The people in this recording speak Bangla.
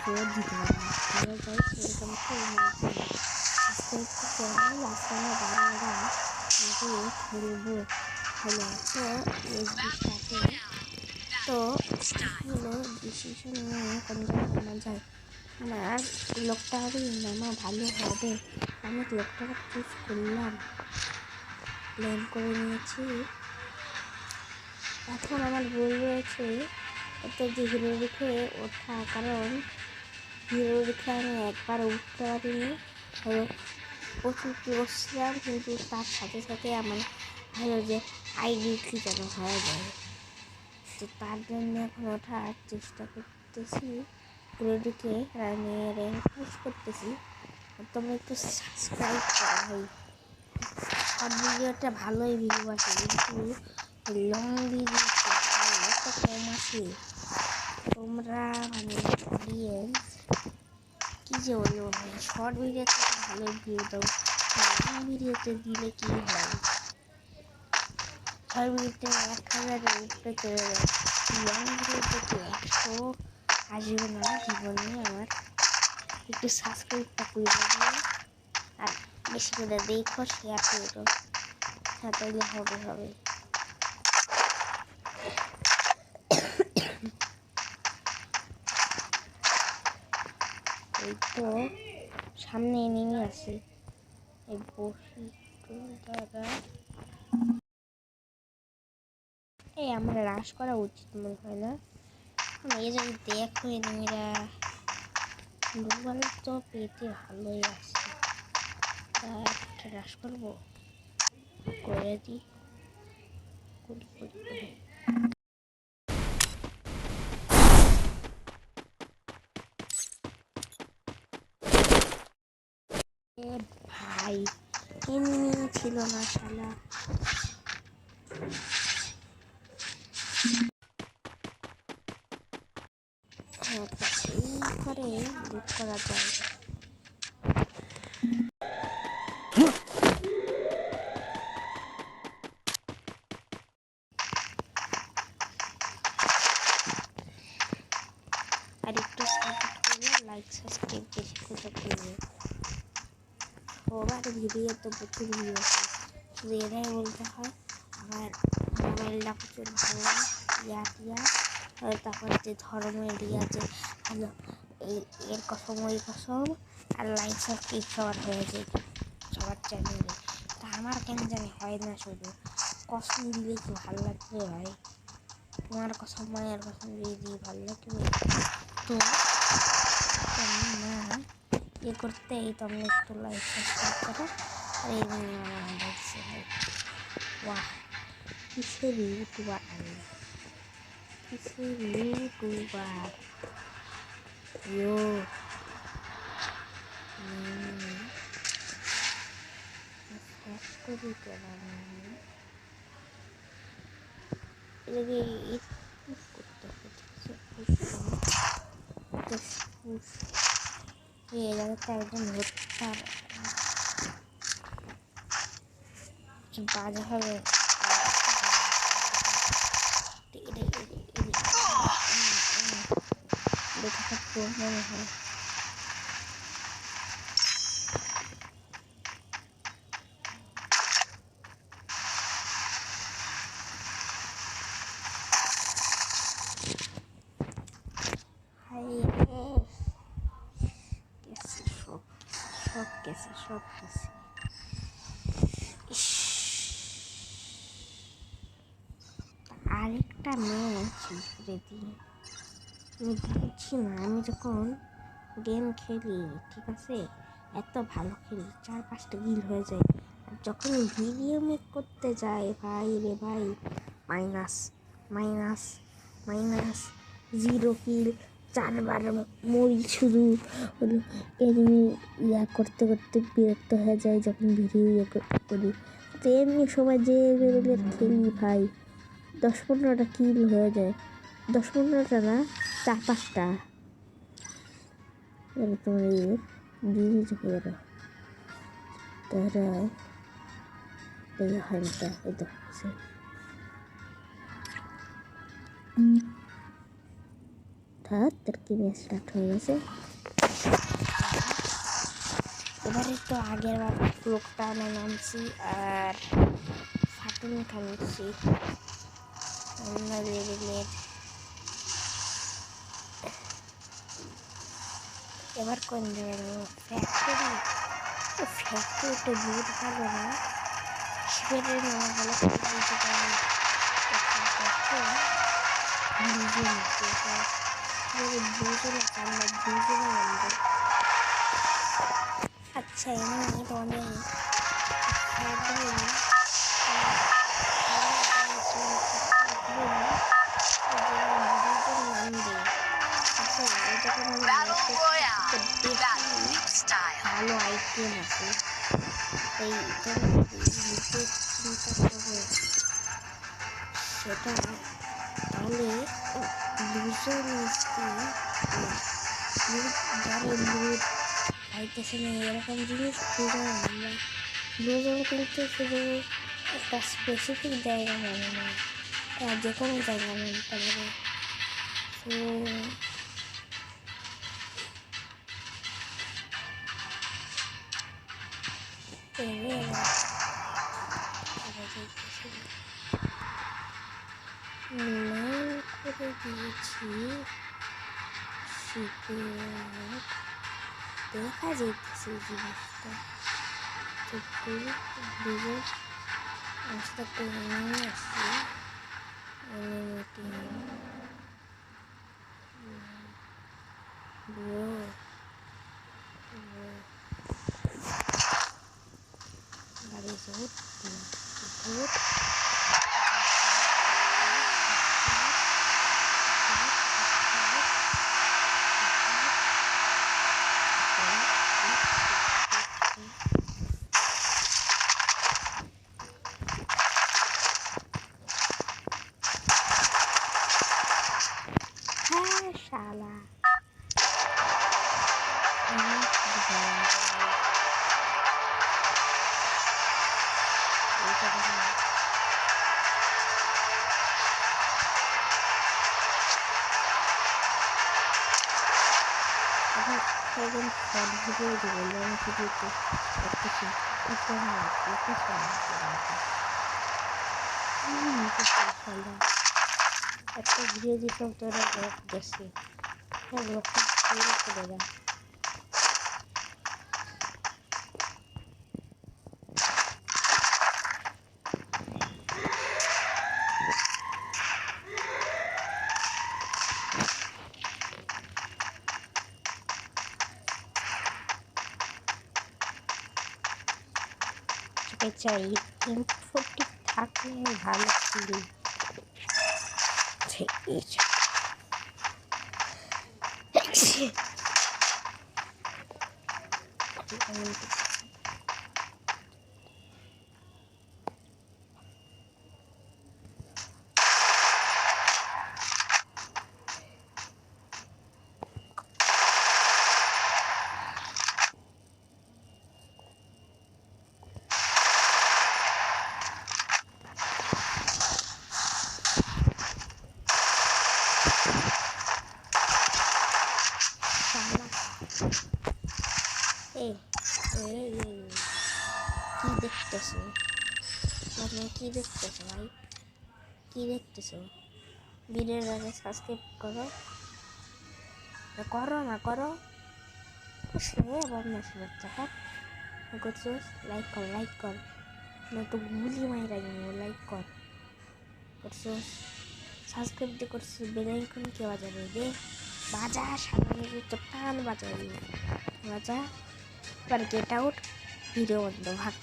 কেউ দিতে পারে না। এরকম আজকে আমরা বারোরা খেলবো হলো তো সাথে তো হলো ডিসিশন নিয়ে কোন জায়গায় নামা যায়। আমার লোকটারই নামা ভালো হবে, আমি লোকটাকে চুজ করলাম, প্ল্যান করে নিয়েছি। এখন আমার ভুল রয়েছে এত যে হিরো রেখে ওঠা, কারণ হিরো রেখে আমি একবার উঠতে পারিনি। হলো প্রচুর বসছিলাম, কিন্তু তার সাথে সাথে আমার হলো যে আইডি কি যেন হয়ে যায়। তো তার জন্য এখন ওঠার চেষ্টা করতেছি, হিরোটিকে র্যাঙ্ক পুশ করতেছি। তোমরা একটু সাবস্ক্রাইব করো ভাই। সব ভিডিওটা ভালোই ভিডিও আসে, কিন্তু লং ভিডিও এত কম আসে। তোমরা মানে অডিয়েন্স কী যে বলবো ভাই, শর্ট ভিডিওতে ভালো ভিউ দাও, লং ভিডিওতে দিলে কী হয়? শর্ট ভিডিওতে 1000-এর উপরে চলে যায়, লং ভিডিওতে 100 আসবে না জীবনে। আমার একটু সাবস্ক্রাইবটা করে দিও আর বেশি করে দেখো, শেয়ার করো, তাহলে হবে। এই তো সামনে নেমে আসি, এই বসি দাদা। এই আমার হ্রাস করা উচিত মনে হয় না? এই যদি দেখো এনিমিরা গ্লোবাল তো পেতে ভালোই আছে, তা একটা হ্রাস করবো, করে দিই করে। ভাই এমনি ছিল না শালা। এই করে লুট করা যায়। আর একটু সাপোর্ট করবে, লাইক সাবস্ক্রাইব বেশি করে করবে। সবার ভিডিও তো প্রচুর ভিডিও আছে, শুধু এটাই বলতে হয় আমার মোবাইলটা প্রচুর ভালো টিয়া। তারপর যে ধর্মের আছে ভালো, এর কসম ওই কসম, আর লাইক সাবস্ক্রাইব সবার হয়েছে সবার চ্যানেলে। তা আমার কেন জানি হয় না, শুধু কসম দিলে কি ভালো লাগবে ভাই? তোমার কসম মায়ের কসম দিয়ে ভালো লাগবে? তো না এ করতেই তোমরা একটু লাইক সাবস্ক্রাইব করো। আর এই দেখছে ভাই, বাহ কিসের ইউটিউবার, কিসের ইউটিউবার ইয়ো করি কেন এটাকে পুশ করতে হচ্ছে, পুশ এই জায়গাটা একদম হত্যা বাজে হবে। দেখে থাকবো মনে হয়। সব গেছে। আরেকটা ম্যাচ ঘুরে দিই। আমি বুঝছি না, আমি যখন গেম খেলি ঠিক আছে, এত ভালো খেলি 4-5টা কিল হয়ে যায়, আর যখন ভিডিও মেক করতে যাই ভাই রে ভাই, মাইনাস মাইনাস মাইনাস 0 কিল, 4বার মরি শুধু। এমনি করতে করতে বিরক্ত হয়ে যায় যখন ভিডিও করি। তো এমনি সময় যে লেভেলের খেলি ভাই, 10-15টা কিল হয়ে যায়, 10-15টা না, 4-5টা। তোমার দিয়ে চোখে বেরো তারা এই হয় না, এই তো কি ম্যাচ স্টার্ট হয়ে গেছে। এবারে তো আগের বার লোকটা আনা নামছি আর ফাটুন খাচ্ছি অন্য লেভেলের। এবার কোন জায়গায় ফ্যাক্টরিটা দূর ভালো না, শিবের নেওয়া হলো আচ্ছা এমনি অনেক ভালো আইটেম আছে, এই চিন্তা করবো সেটা তাহলে দুজন লুট পাইতেছে না এরকম জিনিস দুজন কিন্তু শুধু একটা স্পেসিফিক জায়গা মানে না, যে কোনো জায়গা মানতে পারে। করে দিয়েছি দেখা যাইতেছে জিনিসটা একটু দুজন আসতে আসছে গাড়ি জোর শালা এখন ফোন ভিডিও দেবো আমি ভিডিওতে একটা ভিডিও দিতাম তোরা গেছে করে দেয়। চাই ইনফোটি থাকলে ভালো ছিল। কি দেখতেছো মানে কি দেখতেছো ভাই কি দেখতেছো? ভিডিওর আগে সাবস্ক্রাইব করো না করো করছো লাইক কর না তো গুলি মাইরা যাবো। লাইক কর করছো সাবস্ক্রাইব দিয়ে করছো বেল আইকন কে বাজাবে রে বাজা সামনে তো টান বাজাবি বাজা এবার গেট আউট ভিডিও বন্ধ ভাগ।